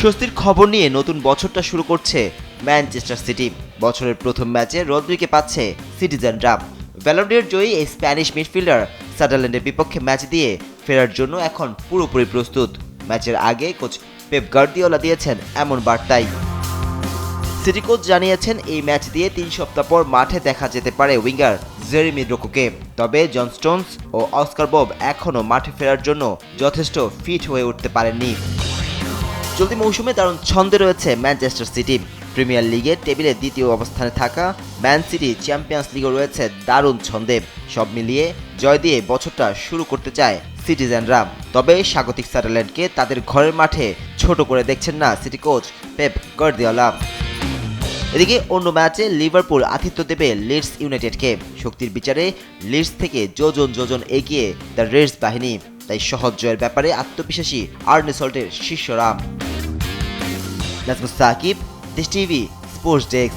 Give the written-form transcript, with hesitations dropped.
স্বস্তির খবর নিয়ে নতুন বছরটা শুরু করছে ম্যানচেস্টার সিটি। বছরের প্রথম ম্যাচে রদ্রিকে পাচ্ছে সিটিজেনরা। ব্যালন ডি'র জয়ী এই স্প্যানিশ মিডফিল্ডার সাদারল্যান্ডের বিপক্ষে ম্যাচ দিয়ে ফেরার জন্য এখন পুরোপুরি প্রস্তুত। ম্যাচের আগে কোচ পেপ গার্দিওলা দিয়েছেন এমন বার্তাই। সিটি কোচ জানিয়েছেন এই ম্যাচ দিয়ে ৩ সপ্তাহ পর মাঠে দেখা যেতে পারে উইঙ্গার জেরেমি ডোকুকে। তবে জন স্টোনস ও অস্কার বব এখনও মাঠে ফেরার জন্য যথেষ্ট ফিট হয়ে উঠতে পারেননি। চলতি মৌসুমে দারুণ ছন্দে রয়েছে ম্যানচেস্টার সিটি। প্রিমিয়ার লিগের টেবিলে দ্বিতীয় অবস্থানে থাকা ম্যান সিটি চ্যাম্পিয়ন্স লিগও রয়েছে দারুণ ছন্দে। সব মিলিয়ে জয় দিয়ে বছরটা শুরু করতে চায় সিটিজেনরা। তবে স্বাগতিক সাদারল্যান্ডকে তাদের ঘরের মাঠে ছোট করে দেখছেন না সিটি কোচ পেপ গার্দিওলা। এদিকে অন্য ম্যাচে লিভারপুল আতিথ্য দেবে লিডস ইউনাইটেডকে। শক্তির বিচারে লিডস থেকে যোজন এগিয়ে দ্য রেডস বাহিনী। তাই সহজ জয়ের ব্যাপারে আত্মবিশ্বাসী আর্নে সল্টের শিষ্যরা। নাজমুস সাকিব, দেশ টিভি, স্পোর্টস ডেস্ক।